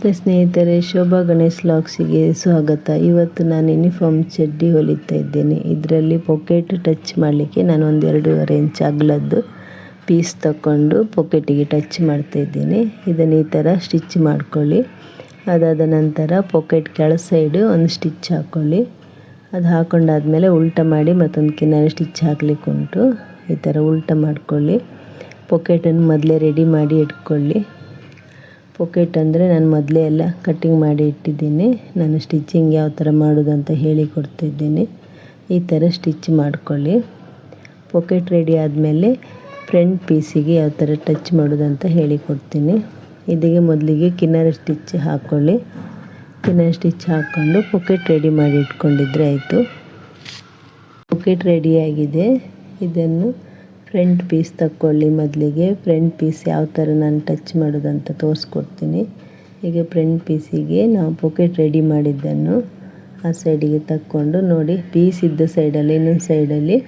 ನಮಸ್ತೆ ಸ್ನೇಹಿತರೆ, ಶೋಭಾ ಗಣೇಶ್ ವ್ಲಾಗ್ಸಿಗೆ ಸ್ವಾಗತ. ಇವತ್ತು ನಾನು ಯೂನಿಫಾರ್ಮ್ ಚಡ್ಡಿ ಹೊಲಿತಾ ಇದ್ದೇನೆ. ಇದರಲ್ಲಿ ಪಾಕೆಟ್ ಟಚ್ ಮಾಡಲಿಕ್ಕೆ ನಾನು 1-2.5 ಇಂಚ್ ಅಗಲದ್ದು ಪೀಸ್ ತಗೊಂಡು ಪಾಕೆಟಿಗೆ ಟಚ್ ಮಾಡ್ತಾ ಇದ್ದೇನೆ. ಇದನ್ನು ಈ ಥರ ಸ್ಟಿಚ್ ಮಾಡ್ಕೊಳ್ಳಿ. ಅದಾದ ನಂತರ ಪಾಕೆಟ್ ಕೆಳ ಸೈಡು ಒಂದು ಸ್ಟಿಚ್ ಹಾಕ್ಕೊಳ್ಳಿ. ಅದು ಹಾಕೊಂಡಾದ್ಮೇಲೆ ಉಲ್ಟಾ ಮಾಡಿ ಮತ್ತೊಂದು ಕಿನಾರಿ ಸ್ಟಿಚ್ ಹಾಕ್ಲಿಕ್ಕೆ ಉಂಟು. ಈ ಥರ ಉಲ್ಟಾ ಮಾಡ್ಕೊಳ್ಳಿ. ಪಾಕೆಟನ್ನು ಮೊದಲೇ ರೆಡಿ ಮಾಡಿ ಇಟ್ಕೊಳ್ಳಿ. ಪಾಕೆಟ್ ಅಂದರೆ ನಾನು ಮೊದಲೇ ಎಲ್ಲ ಕಟ್ಟಿಂಗ್ ಮಾಡಿ ಇಟ್ಟಿದ್ದೀನಿ. ನಾನು ಸ್ಟಿಚಿಂಗ್ ಯಾವ ಥರ ಮಾಡೋದು ಅಂತ ಹೇಳಿ ಕೊಡ್ತಿದ್ದೀನಿ. ಈ ಥರ ಸ್ಟಿಚ್ ಮಾಡ್ಕೊಳ್ಳಿ. ಪಾಕೆಟ್ ರೆಡಿ ಆದಮೇಲೆ ಫ್ರಂಟ್ ಪೀಸಿಗೆ ಯಾವ ಥರ ಟಚ್ ಮಾಡೋದು ಅಂತ ಹೇಳಿಕೊಡ್ತೀನಿ. ಇದಕ್ಕೆ ಮೊದಲಿಗೆ ಕಿನಾರಿ ಸ್ಟಿಚ್ ಹಾಕ್ಕೊಳ್ಳಿ. ಕಿನಾರಿ ಸ್ಟಿಚ್ ಹಾಕ್ಕೊಂಡು ಪಾಕೆಟ್ ರೆಡಿ ಮಾಡಿ ಇಟ್ಕೊಂಡಿದ್ರೆ ಆಯಿತು. ಪಾಕೆಟ್ ರೆಡಿಯಾಗಿದೆ. ಇದನ್ನು ಫ್ರಂಟ್ ಪೀಸ್ ತಗೊಳ್ಳಿ. ಮೊದಲಿಗೆ ಫ್ರಂಟ್ ಪೀಸ್ ಯಾವ ಥರ ನಾನು ಟಚ್ ಮಾಡೋದಂತ ತೋರಿಸ್ಕೊಡ್ತೀನಿ. ಈಗ ಫ್ರಂಟ್ ಪೀಸಿಗೆ ನಾವು ಪಾಕೆಟ್ ರೆಡಿ ಮಾಡಿದ್ದನ್ನು ಆ ಸೈಡಿಗೆ ತಕ್ಕೊಂಡು ನೋಡಿ, ಪೀಸ್ ಇದ್ದ ಸೈಡಲ್ಲಿ ಇನ್ನೊಂದು ಸೈಡಲ್ಲಿ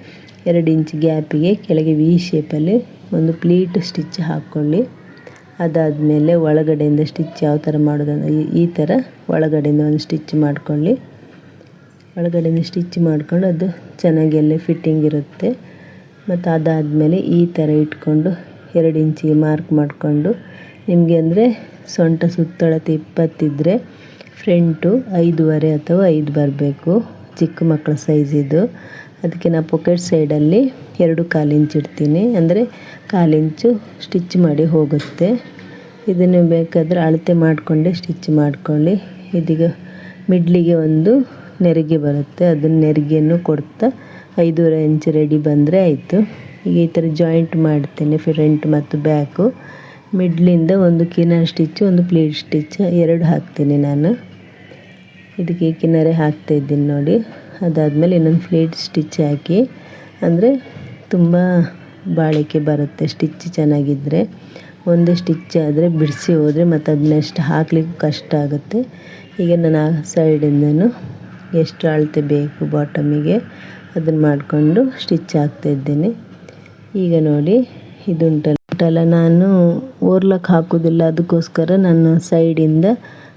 2 ಇಂಚ್ ಗ್ಯಾಪಿಗೆ ಕೆಳಗೆ ವಿ ಶೇಪಲ್ಲಿ ಒಂದು ಪ್ಲೀಟ್ ಸ್ಟಿಚ್ ಹಾಕ್ಕೊಳ್ಳಿ. ಅದಾದಮೇಲೆ ಒಳಗಡೆಯಿಂದ ಸ್ಟಿಚ್ ಯಾವ ಥರ ಮಾಡೋದಂದ್ರೆ ಈ ಥರ ಒಳಗಡೆಯಿಂದ ಒಂದು ಸ್ಟಿಚ್ ಮಾಡ್ಕೊಳ್ಳಿ. ಒಳಗಡೆಯಿಂದ ಸ್ಟಿಚ್ ಮಾಡ್ಕೊಂಡು ಅದು ಚೆನ್ನಾಗಿ ಎಲ್ಲ ಫಿಟ್ಟಿಂಗ್ ಇರುತ್ತೆ. ಮತ್ತು ಅದಾದಮೇಲೆ ಈ ಥರ ಇಟ್ಕೊಂಡು 2 ಇಂಚಿಗೆ ಮಾರ್ಕ್ ಮಾಡಿಕೊಂಡು, ನಿಮಗೆ ಅಂದರೆ ಸೊಂಟ ಸುತ್ತಳತೆ 20 ಇದ್ದರೆ ಫ್ರಂಟು 5.5 ಅಥವಾ 5 ಬರಬೇಕು. ಚಿಕ್ಕ ಮಕ್ಕಳ ಸೈಜ್ ಇದು. ಅದಕ್ಕೆ ನಾನು ಪಾಕೆಟ್ ಸೈಡಲ್ಲಿ 2.25 ಇಂಚ್ ಇಡ್ತೀನಿ. ಅಂದರೆ 1/4 ಇಂಚು ಸ್ಟಿಚ್ ಮಾಡಿ ಹೋಗುತ್ತೆ. ಇದನ್ನು ಬೇಕಾದರೆ ಅಳತೆ ಮಾಡಿಕೊಂಡೇ ಸ್ಟಿಚ್ ಮಾಡ್ಕೊಳ್ಳಿ. ಇದೀಗ ಮಿಡ್ಲಿಗೆ ಒಂದು ನೆರಿಗೆ ಬರುತ್ತೆ. ಅದನ್ನು ನೆರಿಗೆಯನ್ನು ಕೊಡ್ತಾ 5.5 ಇಂಚ್ ರೆಡಿ ಬಂದರೆ ಆಯಿತು. ಈಗ ಈ ಥರ ಜಾಯಿಂಟ್ ಮಾಡ್ತೇನೆ ಫ್ರಂಟ್ ಮತ್ತು ಬ್ಯಾಕು. ಮಿಡ್ಲಿಂದ ಒಂದು ಕಿನಾರಿ ಸ್ಟಿಚ್ಚು, ಒಂದು ಪ್ಲೀಟ್ ಸ್ಟಿಚ್ 2 ಹಾಕ್ತೀನಿ ನಾನು. ಇದಕ್ಕೆ ಕಿನಾರಿ ಹಾಕ್ತಾಯಿದ್ದೀನಿ ನೋಡಿ. ಅದಾದಮೇಲೆ ಇನ್ನೊಂದು ಪ್ಲೀಟ್ ಸ್ಟಿಚ್ ಹಾಕಿ, ಅಂದರೆ ತುಂಬ ಬಾಳಿಕೆ ಬರುತ್ತೆ ಸ್ಟಿಚ್ ಚೆನ್ನಾಗಿದ್ದರೆ. ಒಂದೇ ಸ್ಟಿಚ್ ಆದರೆ ಬಿಡಿಸಿ ಹೋದರೆ ಮತ್ತು ಅದು ನೆಕ್ಸ್ಟ್ ಹಾಕ್ಲಿಕ್ಕೆ ಕಷ್ಟ ಆಗುತ್ತೆ. ಈಗ ನಾನು ಆ ಸೈಡಿಂದನೂ ಎಷ್ಟು ಅಳತೆ ಬೇಕು ಬಾಟಮಿಗೆ ಅದನ್ನು ಮಾಡಿಕೊಂಡು ಸ್ಟಿಚ್ ಹಾಕ್ತಾಯಿದ್ದೇನೆ. ಈಗ ನೋಡಿ, ಇದುಂಟಲ್ಲ ನಾನು ಓರ್ಲಕ್ ಹಾಕೋದಿಲ್ಲ, ಅದಕ್ಕೋಸ್ಕರ ನಾನು ಸೈಡಿಂದ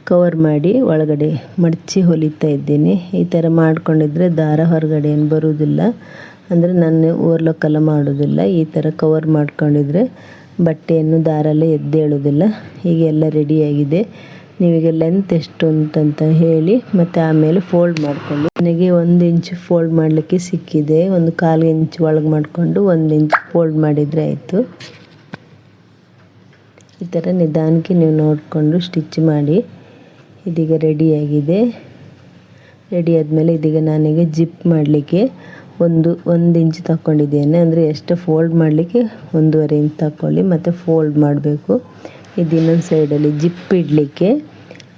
ಕವರ್ ಮಾಡಿ ಒಳಗಡೆ ಮಡಚಿ ಹೊಲಿತಾ ಇದ್ದೀನಿ. ಈ ಥರ ಮಾಡ್ಕೊಂಡಿದ್ರೆ ದಾರ ಹೊರಗಡೆ ಏನು ಬರುವುದಿಲ್ಲ. ಅಂದರೆ ನಾನು ಓರ್ಲಕ್ಕೆಲ್ಲ ಮಾಡೋದಿಲ್ಲ. ಈ ಥರ ಕವರ್ ಮಾಡ್ಕೊಂಡಿದ್ರೆ ಬಟ್ಟೆಯನ್ನು ದಾರಲ್ಲೇ ಎದ್ದೇಳೋದಿಲ್ಲ. ಹೀಗೆಲ್ಲ ರೆಡಿಯಾಗಿದೆ. ನೀವೀಗ ಲೆಂತ್ ಎಷ್ಟು ಅಂತಂತ ಹೇಳಿ ಮತ್ತು ಆಮೇಲೆ ಫೋಲ್ಡ್ ಮಾಡಿಕೊಂಡು, ನನಗೆ 1 ಇಂಚ್ ಫೋಲ್ಡ್ ಮಾಡಲಿಕ್ಕೆ ಸಿಕ್ಕಿದೆ. 1/4 ಇಂಚ್ ಒಳಗೆ ಮಾಡಿಕೊಂಡು 1 ಇಂಚ್ ಫೋಲ್ಡ್ ಮಾಡಿದರೆ ಆಯಿತು. ಈ ಥರ ನಿಧಾನಕ್ಕೆ ನೀವು ನೋಡಿಕೊಂಡು ಸ್ಟಿಚ್ ಮಾಡಿ. ಇದೀಗ ರೆಡಿಯಾಗಿದೆ. ರೆಡಿ ಆದಮೇಲೆ ಇದೀಗ ನಾನೀಗ ಜಿಪ್ ಮಾಡಲಿಕ್ಕೆ 1 ಇಂಚ್ ತಗೊಂಡಿದ್ದೇನೆ. ಅಂದರೆ ಎಷ್ಟು ಫೋಲ್ಡ್ ಮಾಡಲಿಕ್ಕೆ 1.5 ಇಂಚ್ ತಗೊಳ್ಳಿ ಮತ್ತು ಫೋಲ್ಡ್ ಮಾಡಬೇಕು. ಇದು ಇನ್ನೊಂದು ಸೈಡಲ್ಲಿ ಜಿಪ್ ಇಡಲಿಕ್ಕೆ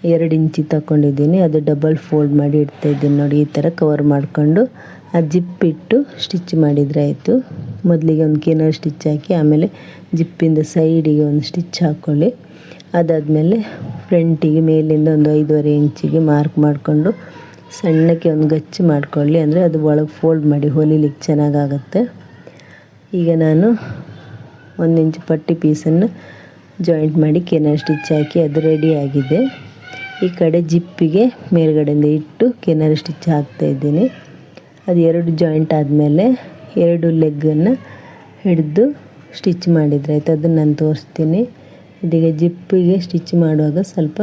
2 ಇಂಚಿ ತಗೊಂಡಿದ್ದೀನಿ. ಅದು ಡಬಲ್ ಫೋಲ್ಡ್ ಮಾಡಿ ಇಡ್ತಾಯಿದ್ದೀನಿ ನೋಡಿ. ಈ ಥರ ಕವರ್ ಮಾಡಿಕೊಂಡು ಆ ಜಿಪ್ ಇಟ್ಟು ಸ್ಟಿಚ್ ಮಾಡಿದರೆ ಆಯಿತು. ಮೊದಲಿಗೆ ಒಂದು ಕಿನಾರಿ ಸ್ಟಿಚ್ ಹಾಕಿ ಆಮೇಲೆ ಜಿಪ್ಪಿಂದ ಸೈಡಿಗೆ ಒಂದು ಸ್ಟಿಚ್ ಹಾಕ್ಕೊಳ್ಳಿ. ಅದಾದಮೇಲೆ ಫ್ರಂಟಿಗೆ ಮೇಲಿಂದ ಒಂದು 5.5 ಇಂಚಿಗೆ ಮಾರ್ಕ್ ಮಾಡಿಕೊಂಡು ಸಣ್ಣಕ್ಕೆ ಒಂದು ಗಚ್ಚು ಮಾಡಿಕೊಳ್ಳಿ. ಅಂದರೆ ಅದು ಒಳಗೆ ಫೋಲ್ಡ್ ಮಾಡಿ ಹೊಲಿಲಿಕ್ಕೆ ಚೆನ್ನಾಗಾಗುತ್ತೆ. ಈಗ ನಾನು 1 ಇಂಚ್ ಪಟ್ಟಿ ಪೀಸನ್ನು ಜಾಯಿಂಟ್ ಮಾಡಿ ಕಿನಾರಿ ಸ್ಟಿಚ್ ಹಾಕಿ ಅದು ರೆಡಿಯಾಗಿದೆ. ಈ ಕಡೆ ಜಿಪ್ಪಿಗೆ ಮೇಲ್ಗಡೆಯಿಂದ ಇಟ್ಟು ಕಿನಾರಿ ಸ್ಟಿಚ್ ಹಾಕ್ತಾಯಿದ್ದೀನಿ. ಅದು 2 ಜಾಯಿಂಟ್ ಆದಮೇಲೆ 2 ಲೆಗ್ಗನ್ನು ಹಿಡಿದು ಸ್ಟಿಚ್ ಮಾಡಿದರೆ ಆಯಿತು. ಅದನ್ನು ನಾನು ತೋರಿಸ್ತೀನಿ. ಇದೀಗ ಜಿಪ್ಪಿಗೆ ಸ್ಟಿಚ್ ಮಾಡುವಾಗ ಸ್ವಲ್ಪ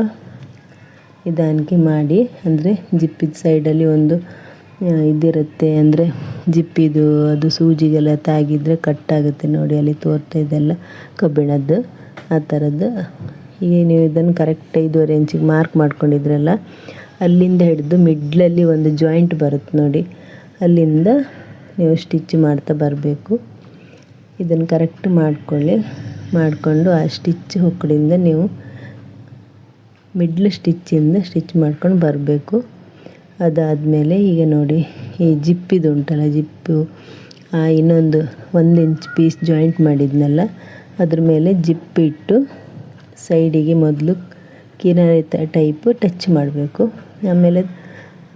ನಿಧಾನಕ್ಕೆ ಮಾಡಿ. ಅಂದರೆ ಜಿಪ್ಪಿದ ಸೈಡಲ್ಲಿ ಒಂದು ಇದಿರುತ್ತೆ, ಅಂದರೆ ಜಿಪ್ಪಿದು ಅದು ಸೂಜಿಗೆಲ್ಲ ತಾಗಿದ್ರೆ ಕಟ್ಟಾಗುತ್ತೆ ನೋಡಿ. ಅಲ್ಲಿ ತೋರ್ತಾ ಇದೆಲ್ಲ ಕಬ್ಬಿಣದ್ದು ಆ ಥರದ್ದು. ಈಗ ನೀವು ಇದನ್ನು ಕರೆಕ್ಟ್ 5.5 ಇಂಚಿಗೆ ಮಾರ್ಕ್ ಮಾಡ್ಕೊಂಡಿದ್ರಲ್ಲ, ಅಲ್ಲಿಂದ ಹಿಡಿದು ಮಿಡ್ಲಲ್ಲಿ ಒಂದು ಜಾಯಿಂಟ್ ಬರುತ್ತೆ ನೋಡಿ, ಅಲ್ಲಿಂದ ನೀವು ಸ್ಟಿಚ್ ಮಾಡ್ತಾ ಬರಬೇಕು. ಇದನ್ನು ಕರೆಕ್ಟ್ ಮಾಡಿಕೊಂಡು ಆ ಸ್ಟಿಚ್ ಹೊಕ್ಕಳಿಂದ ನೀವು ಮಿಡ್ಲ್ ಸ್ಟಿಚ್ಚಿಂದ ಸ್ಟಿಚ್ ಮಾಡ್ಕೊಂಡು ಬರಬೇಕು. ಅದಾದಮೇಲೆ ಈಗ ನೋಡಿ, ಈ ಜಿಪ್ಪಿದು ಉಂಟಲ್ಲ, ಜಿಪ್ಪು ಇನ್ನೊಂದು 1 ಇಂಚ್ ಪೀಸ್ ಜಾಯಿಂಟ್ ಮಾಡಿದ್ನಲ್ಲ, ಅದ್ರ ಮೇಲೆ ಜಿಪ್ ಇಟ್ಟು ಸೈಡಿಗೆ ಮೊದಲು ಕಿನಾರಿ ಟೈಪು ಟಚ್ ಮಾಡಬೇಕು. ಆಮೇಲೆ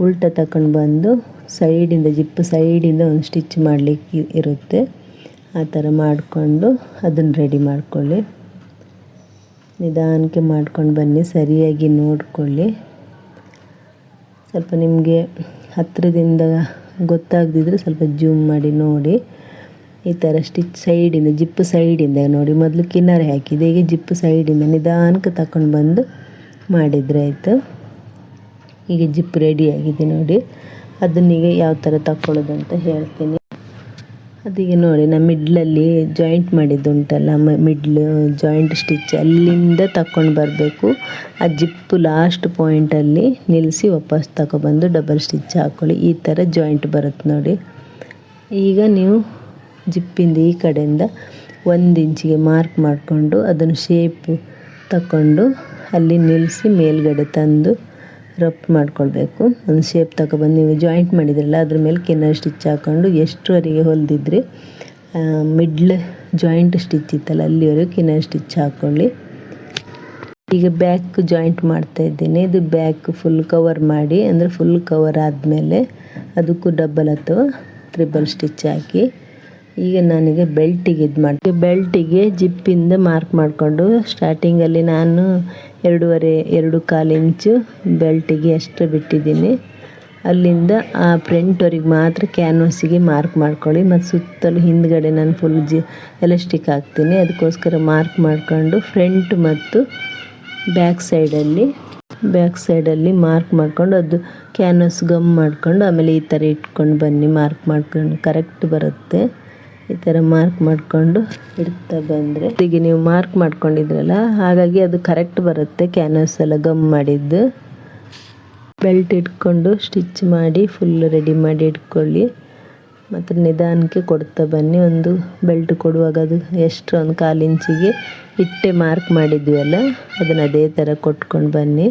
ಉಲ್ಟಾ ತಗೊಂಡು ಬಂದು ಸೈಡಿಂದ ಜಿಪ್ ಸೈಡಿಂದ ಒಂದು ಸ್ಟಿಚ್ ಮಾಡಲಿಕ್ಕೆ ಇರುತ್ತೆ. ಆ ಥರ ಮಾಡಿಕೊಂಡು ಅದನ್ನು ರೆಡಿ ಮಾಡ್ಕೊಳ್ಳಿ. ನಿಧಾನಕ್ಕೆ ಮಾಡ್ಕೊಂಡು ಬನ್ನಿ, ಸರಿಯಾಗಿ ನೋಡಿಕೊಳ್ಳಿ. ಸ್ವಲ್ಪ ನಿಮಗೆ ಹತ್ತಿರದಿಂದ ಗೊತ್ತಾಗದಿದ್ರೆ ಸ್ವಲ್ಪ ಜೂಮ್ ಮಾಡಿ ನೋಡಿ. ಈ ಥರ ಸ್ಟಿಚ್ ಸೈಡಿಂದ, ಜಿಪ್ಪು ಸೈಡಿಂದ ನೋಡಿ, ಮೊದಲು ಕಿನಾರೆ ಹಾಕಿದೆ, ಈಗ ಜಿಪ್ಪು ಸೈಡಿಂದ ನಿಧಾನಕ್ಕೆ ತಗೊಂಡು ಬಂದು ಮಾಡಿದರೆ ಆಯಿತು. ಈಗ ಜಿಪ್ಪು ರೆಡಿಯಾಗಿದೆ ನೋಡಿ. ಅದನ್ನೀಗ ಯಾವ ಥರ ತಗೊಳ್ಳೋದು ಅಂತ ಹೇಳ್ತೀನಿ. ಅದೀಗ ನೋಡಿ, ನಾನು ಮಿಡ್ಲಲ್ಲಿ ಜಾಯಿಂಟ್ ಮಾಡಿದ್ದುಂಟಲ್ಲ, ಮಿಡ್ಲ್ ಜಾಯಿಂಟ್ ಸ್ಟಿಚ್ ಅಲ್ಲಿಂದ ತಗೊಂಡು ಬರಬೇಕು. ಆ ಜಿಪ್ಪು ಲಾಸ್ಟ್ ಪಾಯಿಂಟಲ್ಲಿ ನಿಲ್ಲಿಸಿ ವಾಪಸ್ ತಗೊಬಂದು ಡಬಲ್ ಸ್ಟಿಚ್ ಹಾಕ್ಕೊಳ್ಳಿ. ಈ ಥರ ಜಾಯಿಂಟ್ ಬರುತ್ತೆ ನೋಡಿ. ಈಗ ನೀವು ಜಿಪ್ಪಿಂದ ಈ ಕಡೆಯಿಂದ 1 ಇಂಚಿಗೆ ಮಾರ್ಕ್ ಮಾಡಿಕೊಂಡು ಅದನ್ನು ಶೇಪ್ ತಗೊಂಡು ಅಲ್ಲಿ ನಿಲ್ಲಿಸಿ ಮೇಲ್ಗಡೆ ತಂದು ರಫ್ ಮಾಡ್ಕೊಳ್ಬೇಕು. ಒಂದು ಶೇಪ್ ತಗೊಬಂದು ನೀವು ಜಾಯಿಂಟ್ ಮಾಡಿದ್ರಲ್ಲ ಅದ್ರ ಮೇಲೆ ಕಿನ್ನರ್ ಸ್ಟಿಚ್ ಹಾಕ್ಕೊಂಡು ಎಷ್ಟುವರೆಗೆ ಹೊಲಿದಿದ್ರಿ ಮಿಡ್ಲ್ ಜಾಯಿಂಟ್ ಸ್ಟಿಚ್ ಇತ್ತಲ್ಲ ಅಲ್ಲಿವರೆಗೆ ಕಿನ್ನರ್ ಸ್ಟಿಚ್ ಹಾಕ್ಕೊಳ್ಳಿ. ಈಗ ಬ್ಯಾಕ್ ಜಾಯಿಂಟ್ ಮಾಡ್ತಾ ಇದ್ದೀನಿ. ಇದು ಬ್ಯಾಕ್ ಫುಲ್ ಕವರ್ ಮಾಡಿ, ಅಂದರೆ ಫುಲ್ ಕವರ್ ಆದಮೇಲೆ ಅದಕ್ಕೂ ಡಬಲ್ ಅಥವಾ ಟ್ರಿಬಲ್ ಸ್ಟಿಚ್ ಹಾಕಿ. ಈಗ ನನಗೆ ಬೆಲ್ಟಿಗೆ ಇದು ಮಾಡ್ತೀನಿ. ಬೆಲ್ಟಿಗೆ ಜಿಪ್ಪಿಂದ ಮಾರ್ಕ್ ಮಾಡಿಕೊಂಡು ಸ್ಟಾರ್ಟಿಂಗಲ್ಲಿ ನಾನು 2.5 ಇಂಚು ಬೆಲ್ಟಿಗೆ ಅಷ್ಟು ಬಿಟ್ಟಿದ್ದೀನಿ. ಅಲ್ಲಿಂದ ಆ ಫ್ರಂಟ್ವರೆಗೆ ಮಾತ್ರ ಕ್ಯಾನ್ವಾಸಿಗೆ ಮಾರ್ಕ್ ಮಾಡ್ಕೊಳ್ಳಿ. ಮತ್ತು ಸುತ್ತಲೂ ಹಿಂದ್ಗಡೆ ನಾನು ಫುಲ್ ಎಲಾಸ್ಟಿಕ್ ಹಾಕ್ತೀನಿ. ಅದಕ್ಕೋಸ್ಕರ ಮಾರ್ಕ್ ಮಾಡ್ಕೊಂಡು ಫ್ರಂಟ್ ಮತ್ತು ಬ್ಯಾಕ್ ಸೈಡಲ್ಲಿ ಮಾರ್ಕ್ ಮಾಡ್ಕೊಂಡು ಅದು ಕ್ಯಾನ್ವಾಸ್ ಗಮ್ ಮಾಡ್ಕೊಂಡು ಆಮೇಲೆ ಈ ಥರ ಇಟ್ಕೊಂಡು ಬನ್ನಿ. ಮಾರ್ಕ್ ಮಾಡ್ಕೊಂಡು ಕರೆಕ್ಟ್ ಬರುತ್ತೆ. ಈ ಥರ ಮಾರ್ಕ್ ಮಾಡಿಕೊಂಡು ಇಡ್ತಾ ಬಂದರೆ ಈಗ ನೀವು ಮಾರ್ಕ್ ಮಾಡ್ಕೊಂಡಿದ್ರಲ್ಲ, ಹಾಗಾಗಿ ಅದು ಕರೆಕ್ಟ್ ಬರುತ್ತೆ. ಕ್ಯಾನ್ವಾಸ್ ಎಲ್ಲ ಗಮ್ ಮಾಡಿದ್ದು. ಬೆಲ್ಟ್ ಇಟ್ಕೊಂಡು ಸ್ಟಿಚ್ ಮಾಡಿ ಫುಲ್ ರೆಡಿ ಮಾಡಿ ಇಟ್ಕೊಳ್ಳಿ. ಮತ್ತು ನಿಧಾನಕ್ಕೆ ಕೊಡ್ತಾ ಬನ್ನಿ. ಒಂದು ಬೆಲ್ಟ್ ಕೊಡುವಾಗ ಅದು ಎಷ್ಟು ಒಂದು 1/4 ಇಂಚಿಗೆ ಇಟ್ಟೆ ಮಾರ್ಕ್ ಮಾಡಿದ್ವಿ ಅಲ್ಲ, ಅದನ್ನು ಅದೇ ಥರ ಕೊಟ್ಕೊಂಡು ಬನ್ನಿ.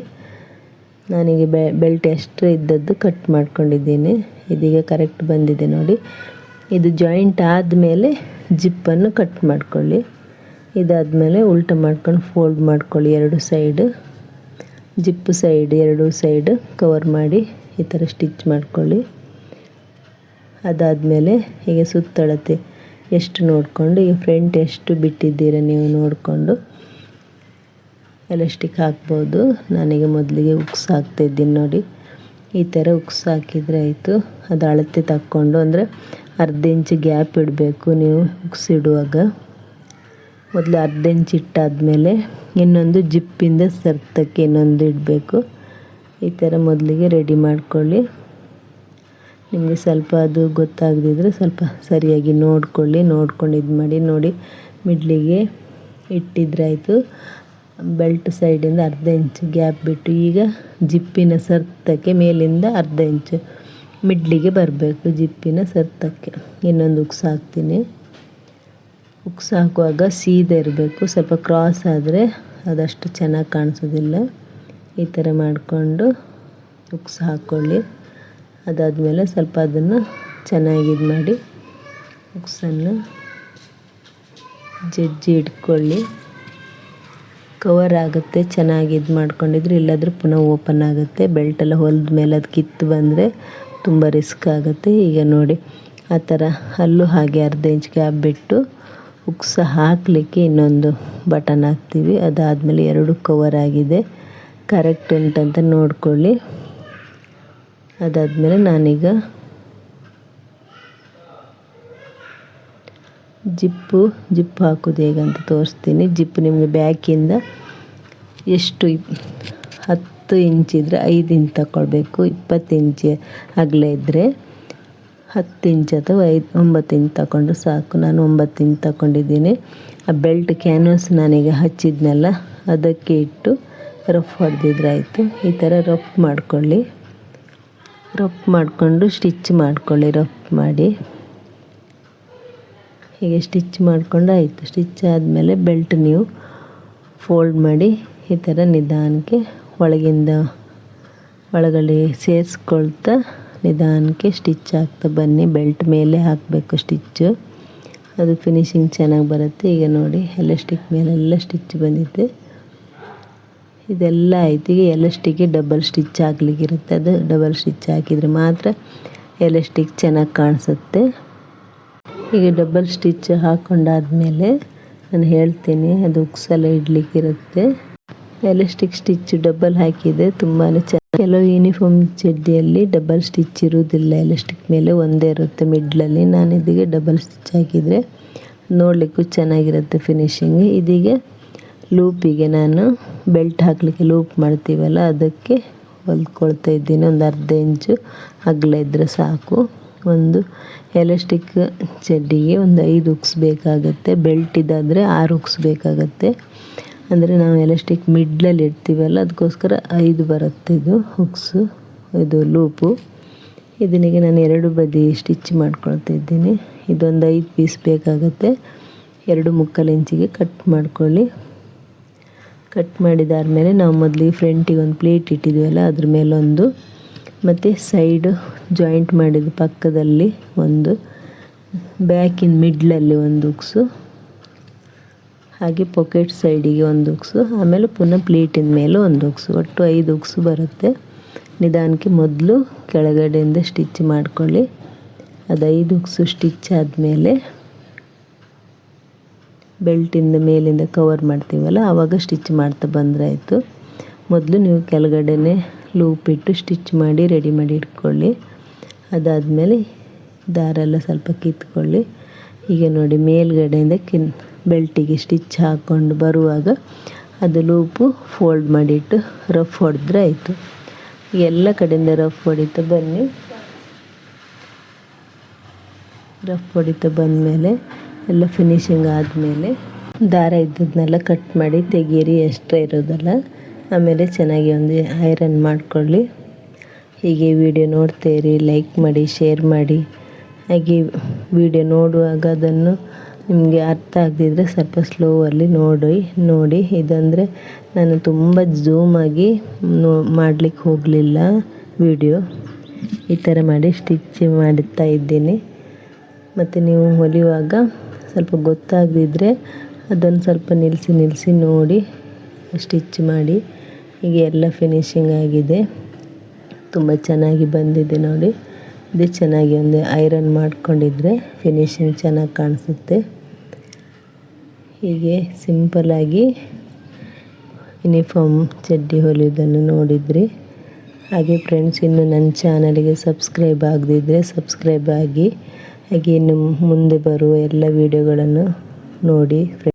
ನಾನೀಗ ಬೆಲ್ಟ್ ಎಷ್ಟು ಇದ್ದದ್ದು ಕಟ್ ಮಾಡ್ಕೊಂಡಿದ್ದೀನಿ. ಇದೀಗ ಕರೆಕ್ಟ್ ಬಂದಿದೆ ನೋಡಿ. ಇದು ಜಾಯಿಂಟ್ ಆದಮೇಲೆ ಜಿಪ್ಪನ್ನು ಕಟ್ ಮಾಡ್ಕೊಳ್ಳಿ. ಇದಾದಮೇಲೆ ಉಲ್ಟ ಮಾಡ್ಕೊಂಡು ಫೋಲ್ಡ್ ಮಾಡ್ಕೊಳ್ಳಿ. 2 side zip side 2 side cover ಮಾಡಿ ಈ ಥರ ಸ್ಟಿಚ್ ಮಾಡ್ಕೊಳ್ಳಿ. ಅದಾದಮೇಲೆ ಹೀಗೆ ಸುತ್ತಳತೆ ಎಷ್ಟು ನೋಡಿಕೊಂಡು, ಈಗ ಫ್ರಂಟ್ ಎಷ್ಟು ಬಿಟ್ಟಿದ್ದೀರ ನೀವು ನೋಡಿಕೊಂಡು ಎಲಾಸ್ಟಿಕ್ ಹಾಕ್ಬೋದು. ನಾನೀಗ ಮೊದಲಿಗೆ ಉಕ್ಸ್ ಹಾಕ್ತಾಯಿದ್ದೀನಿ ನೋಡಿ. ಈ ಥರ ಉಕ್ಸ್ ಹಾಕಿದರೆ ಆಯಿತು. ಅದು ಅಳತೆ ತಕ್ಕೊಂಡು, ಅಂದರೆ 1/2 ಇಂಚ್ ಗ್ಯಾಪ್ ಇಡಬೇಕು ನೀವು ಉಕ್ಸ್ ಇಡುವಾಗ. ಮೊದಲು 1/2 ಇಂಚ್ ಇಟ್ಟಾದಮೇಲೆ ಇನ್ನೊಂದು ಜಿಪ್ಪಿಂದ ಸರ್ತಕ್ಕೆ ಇನ್ನೊಂದು ಇಡಬೇಕು. ಈ ಥರ ಮೊದಲಿಗೆ ರೆಡಿ ಮಾಡ್ಕೊಳ್ಳಿ. ನಿಮಗೆ ಸ್ವಲ್ಪ ಅದು ಗೊತ್ತಾಗದಿದ್ರೆ ಸ್ವಲ್ಪ ಸರಿಯಾಗಿ ನೋಡ್ಕೊಂಡು ಇದು ಮಾಡಿ ನೋಡಿ. ಮಿಡ್ಲಿಗೆ ಇಟ್ಟಿದ್ರೆ ಆಯಿತು. ಬೆಲ್ಟ್ ಸೈಡಿಂದ 1/2 ಇಂಚ್ ಗ್ಯಾಪ್ ಬಿಟ್ಟು ಈಗ ಜಿಪ್ಪಿನ ಸರ್ತಕ್ಕೆ ಮೇಲಿಂದ 1/2 ಇಂಚ್ ಮಿಡ್ಲಿಗೆ ಬರಬೇಕು. ಜಿಪ್ಪಿನ ಸರ್ತಕ್ಕೆ ಇನ್ನೊಂದು ಉಕ್ಸ್ ಹಾಕ್ತೀನಿ. ಉಕ್ಸ್ ಹಾಕುವಾಗ ಸೀದಾ ಇರಬೇಕು. ಸ್ವಲ್ಪ ಕ್ರಾಸ್ ಆದರೆ ಅದಷ್ಟು ಚೆನ್ನಾಗಿ ಕಾಣಿಸೋದಿಲ್ಲ. ಈ ಥರ ಮಾಡಿಕೊಂಡು ಉಕ್ಸ್ ಹಾಕ್ಕೊಳ್ಳಿ. ಅದಾದಮೇಲೆ ಸ್ವಲ್ಪ ಅದನ್ನು ಚೆನ್ನಾಗಿ ಇದು ಮಾಡಿ ಉಕ್ಸನ್ನು ಜಜ್ಜಿ ಇಟ್ಕೊಳ್ಳಿ. ಕವರ್ ಆಗುತ್ತೆ ಚೆನ್ನಾಗಿ ಇದು ಮಾಡ್ಕೊಂಡಿದ್ರೆ, ಇಲ್ಲಾಂದರೆ ಪುನಃ ಓಪನ್ ಆಗುತ್ತೆ. ಬೆಲ್ಟೆಲ್ಲ ಹೊಲಿದ ಮೇಲೆ ಅದು ಕಿತ್ತು ಬಂದರೆ ತುಂಬ ರಿಸ್ಕ್ ಆಗುತ್ತೆ. ಈಗ ನೋಡಿ ಆ ಥರ ಅಲ್ಲೂ ಹಾಗೆ 1/2 ಇಂಚ್ ಗ್ಯಾಪ್ ಬಿಟ್ಟು ಉಕ್ಸ ಹಾಕಲಿಕ್ಕೆ ಇನ್ನೊಂದು ಬಟನ್ ಹಾಕ್ತೀವಿ. ಅದಾದಮೇಲೆ 2 ಕವರ್ ಆಗಿದೆ, ಕರೆಕ್ಟ್ ಉಂಟಂತ ನೋಡ್ಕೊಳ್ಳಿ. ಅದಾದಮೇಲೆ ನಾನೀಗ ಜಿಪ್ಪು ಹಾಕೋದು ಹೇಗಂತ ತೋರಿಸ್ತೀನಿ. ಜಿಪ್ಪು ನಿಮಗೆ ಬ್ಯಾಕಿಂದ ಎಷ್ಟು 10 ಇಂಚ್ ಇದ್ದರೆ 5 ಇಂಚ್ ತಗೊಳ್ಬೇಕು. 20 ಇಂಚ್ ಅಗಲ ಇದ್ದರೆ 10 ಇಂಚ್ ಅಥವಾ 9 ಇಂಚ್ ತಗೊಂಡು ಸಾಕು. ನಾನು 9 ಇಂಚ್ ತಗೊಂಡಿದ್ದೀನಿ. ಆ ಬೆಲ್ಟ್ ಕ್ಯಾನ್ವಾಸ್ ನಾನೀಗ ಹಚ್ಚಿದ್ನಲ್ಲ ಅದಕ್ಕೆ ಇಟ್ಟು ರಫ್ ಹೊಡೆದಿದ್ರೆ ಆಯಿತು. ಈ ಥರ ರಫ್ ಮಾಡಿಕೊಂಡು ಸ್ಟಿಚ್ ಮಾಡ್ಕೊಳ್ಳಿ. ರಫ್ ಮಾಡಿ ಹೀಗೆ ಸ್ಟಿಚ್ ಮಾಡ್ಕೊಂಡು ಆಯಿತು. ಸ್ಟಿಚ್ ಆದಮೇಲೆ ಬೆಲ್ಟ್ ನೀವು ಫೋಲ್ಡ್ ಮಾಡಿ ಈ ಥರ ನಿಧಾನಕ್ಕೆ ಒಳಗಿಂದ ಒಳಗಡೆ ಸೇರಿಸ್ಕೊಳ್ತಾ ನಿಧಾನಕ್ಕೆ ಸ್ಟಿಚ್ ಹಾಕ್ತಾ ಬನ್ನಿ. ಬೆಲ್ಟ್ ಮೇಲೆ ಹಾಕಬೇಕು ಸ್ಟಿಚ್ಚು, ಅದು ಫಿನಿಶಿಂಗ್ ಚೆನ್ನಾಗಿ ಬರುತ್ತೆ. ಈಗ ನೋಡಿ ಎಲಾಸ್ಟಿಕ್ ಮೇಲೆಲ್ಲ ಸ್ಟಿಚ್ ಬಂದಿದೆ. ಇದೆಲ್ಲ ಆಯ್ತು. ಈಗ ಎಲಾಸ್ಟಿಕ್ಗೆ ಡಬಲ್ ಸ್ಟಿಚ್ ಹಾಕ್ಲಿಕ್ಕಿರುತ್ತೆ. ಅದು ಡಬಲ್ ಸ್ಟಿಚ್ ಹಾಕಿದರೆ ಮಾತ್ರ ಎಲಾಸ್ಟಿಕ್ ಚೆನ್ನಾಗಿ ಕಾಣಿಸುತ್ತೆ. ಈಗ ಡಬಲ್ ಸ್ಟಿಚ್ ಹಾಕ್ಕೊಂಡಾದ್ಮೇಲೆ ನಾನು ಹೇಳ್ತೀನಿ, ಅದು ಉಕ್ಸೆಲ್ಲ ಇಡಲಿಕ್ಕಿರುತ್ತೆ. ಎಲಾಸ್ಟಿಕ್ ಸ್ಟಿಚ್ ಡಬಲ್ ಹಾಕಿದೆ, ತುಂಬಾ ಚೆನ್ನಾಗಿ. ಕೆಲವು ಯೂನಿಫಾರ್ಮ್ ಚಡ್ಡಿಯಲ್ಲಿ ಡಬಲ್ ಸ್ಟಿಚ್ ಇರುವುದಿಲ್ಲ, ಎಲಾಸ್ಟಿಕ್ ಮೇಲೆ ಒಂದೇ ಇರುತ್ತೆ ಮಿಡ್ಲಲ್ಲಿ. ನಾನು ಇದೀಗ ಡಬಲ್ ಸ್ಟಿಚ್ ಹಾಕಿದರೆ ನೋಡಲಿಕ್ಕೂ ಚೆನ್ನಾಗಿರುತ್ತೆ ಫಿನಿಶಿಂಗ್. ಇದೀಗ ಲೂಪಿಗೆ ನಾನು ಬೆಲ್ಟ್ ಹಾಕಲಿಕ್ಕೆ ಲೂಪ್ ಮಾಡ್ತೀವಲ್ಲ ಅದಕ್ಕೆ ಹೊಲ್ಕೊಳ್ತಾ ಇದ್ದೀನಿ. ಒಂದು ಅರ್ಧ ಇಂಚು ಅಗಲ ಇದ್ದರೆ ಸಾಕು. ಒಂದು ಎಲಾಸ್ಟಿಕ್ ಚಡ್ಡಿಗೆ ಒಂದು 5 ಹುಕ್ಸ್ ಬೇಕಾಗುತ್ತೆ, ಬೆಲ್ಟ್ ಇದಾದರೆ 6 ಹುಕ್ಸ್ ಬೇಕಾಗುತ್ತೆ. ಅಂದರೆ ನಾವು ಎಲಾಸ್ಟಿಕ್ ಮಿಡ್ಲಲ್ಲಿ ಇಡ್ತೀವಲ್ಲ ಅದಕ್ಕೋಸ್ಕರ 5 ಬರುತ್ತೆ ಇದು ಹುಕ್ಸು, ಇದು ಲೂಪು. ಇದನಿಗೆ ನಾನು 2 ಬದಿ ಸ್ಟಿಚ್ ಮಾಡ್ಕೊಳ್ತಾ ಇದ್ದೀನಿ. ಇದೊಂದು 5 ಪೀಸ್ ಬೇಕಾಗುತ್ತೆ. 2.25 ಇಂಚಿಗೆ ಕಟ್ ಮಾಡ್ಕೊಳ್ಳಿ. ಕಟ್ ಮಾಡಿದಾದ್ಮೇಲೆ ನಾವು ಮೊದಲಿಗೆ ಫ್ರಂಟಿಗೆ ಒಂದು ಪ್ಲೇಟ್ ಇಟ್ಟಿದ್ದೀವಲ್ಲ ಅದ್ರ ಮೇಲೊಂದು, ಮತ್ತು ಸೈಡು ಜಾಯಿಂಟ್ ಮಾಡಿದ ಪಕ್ಕದಲ್ಲಿ ಒಂದು, ಬ್ಯಾಕಿನ ಮಿಡ್ಲಲ್ಲಿ ಒಂದು ಹುಕ್ಸು, ಹಾಗೆ ಪಾಕೆಟ್ ಸೈಡಿಗೆ ಒಂದು ಹುಕ್ಸು, ಆಮೇಲೆ ಪುನಃ ಪ್ಲೇಟಿನ ಮೇಲೆ ಒಂದು ಹುಕ್ಸು. ಒಟ್ಟು 5 ಹುಕ್ಸು ಬರುತ್ತೆ. ನಿಧಾನಕ್ಕೆ ಮೊದಲು ಕೆಳಗಡೆಯಿಂದ ಸ್ಟಿಚ್ ಮಾಡ್ಕೊಳ್ಳಿ. ಅದು 5 ಹುಕ್ಸು ಸ್ಟಿಚ್ ಆದಮೇಲೆ ಬೆಲ್ಟಿಂದ ಮೇಲಿಂದ ಕವರ್ ಮಾಡ್ತೀವಲ್ಲ ಆವಾಗ ಸ್ಟಿಚ್ ಮಾಡ್ತಾ ಬಂದರೆ ಆಯಿತು. ಮೊದಲು ನೀವು ಕೆಳಗಡೆನೇ ಲೂಪ್ ಇಟ್ಟು ಸ್ಟಿಚ್ ಮಾಡಿ ರೆಡಿ ಮಾಡಿ ಇಟ್ಕೊಳ್ಳಿ. ಅದಾದಮೇಲೆ ದಾರ ಎಲ್ಲ ಸ್ವಲ್ಪ ಕಿತ್ಕೊಳ್ಳಿ. ಈಗ ನೋಡಿ ಮೇಲ್ಗಡೆಯಿಂದ ಬೆಲ್ಟಿಗೆ ಸ್ಟಿಚ್ ಹಾಕ್ಕೊಂಡು ಬರುವಾಗ ಅದು ಲೂಪು ಫೋಲ್ಡ್ ಮಾಡಿಟ್ಟು ರಫ್ ಹೊಡೆದ್ರೆ ಆಯಿತು. ಎಲ್ಲ ಕಡೆಯಿಂದ ರಫ್ ಹೊಡಿತಾ ಬನ್ನಿ. ರಫ್ ಹೊಡಿತಾ ಬಂದಮೇಲೆ ಎಲ್ಲ ಫಿನಿಶಿಂಗ್ ಆದಮೇಲೆ ದಾರ ಇದ್ದದನ್ನೆಲ್ಲ ಕಟ್ ಮಾಡಿ ತೆಗೀರಿ, ಎಕ್ಸ್ಟ್ರಾ ಇರೋದಲ್ಲ. ಆಮೇಲೆ ಚೆನ್ನಾಗಿ ಒಂದು ಐರನ್ ಮಾಡಿಕೊಳ್ಳಿ. ಹೀಗೆ ವಿಡಿಯೋ ನೋಡ್ತಾ ಇರಿ, ಲೈಕ್ ಮಾಡಿ, ಶೇರ್ ಮಾಡಿ. ಹಾಗೆ ವಿಡಿಯೋ ನೋಡುವಾಗ ಅದನ್ನು ನಿಮಗೆ ಅರ್ಥ ಆಗದಿದ್ದರೆ ಸ್ವಲ್ಪ ಸ್ಲೋವಲ್ಲಿ ನೋಡಿ. ಇದಂದರೆ ನಾನು ತುಂಬ ಝೂಮಾಗಿ ಮಾಡಲಿಕ್ಕೆ ಹೋಗಲಿಲ್ಲ ವಿಡಿಯೋ. ಈ ಥರ ಮಾಡಿ ಸ್ಟಿಚ್ ಮಾಡುತ್ತಾ ಇದ್ದೀನಿ. ಮತ್ತು ನೀವು ಹೊಲಿಯುವಾಗ ಸ್ವಲ್ಪ ಗೊತ್ತಾಗದಿದ್ದರೆ ಅದನ್ನು ಸ್ವಲ್ಪ ನಿಲ್ಲಿಸಿ ನೋಡಿ ಸ್ಟಿಚ್ ಮಾಡಿ. ಈಗ ಎಲ್ಲ ಫಿನಿಶಿಂಗ್ ಆಗಿದೆ, ತುಂಬ ಚೆನ್ನಾಗಿ ಬಂದಿದೆ ನೋಡಿ. ಇದು ಚೆನ್ನಾಗಿ ಒಂದು ಐರನ್ ಮಾಡ್ಕೊಂಡಿದ್ರೆ ಫಿನಿಶಿಂಗ್ ಚೆನ್ನಾಗಿ ಕಾಣಿಸುತ್ತೆ. ಹೀಗೆ ಸಿಂಪಲ್ಲಾಗಿ ಯೂನಿಫಾರ್ಮ್ ಚಡ್ಡಿ ಹೊಲಿಯೋದನ್ನು ನೋಡಿದ್ರಿ. ಹಾಗೆ ಫ್ರೆಂಡ್ಸ್, ಇನ್ನು ನನ್ನ ಚಾನಲಿಗೆ ಸಬ್ಸ್ಕ್ರೈಬ್ ಆಗದಿದ್ದರೆ ಸಬ್ಸ್ಕ್ರೈಬ್ ಆಗಿ. ಹಾಗೆ ಇನ್ನು ಮುಂದೆ ಬರುವ ಎಲ್ಲ ವೀಡಿಯೋಗಳನ್ನು ನೋಡಿ.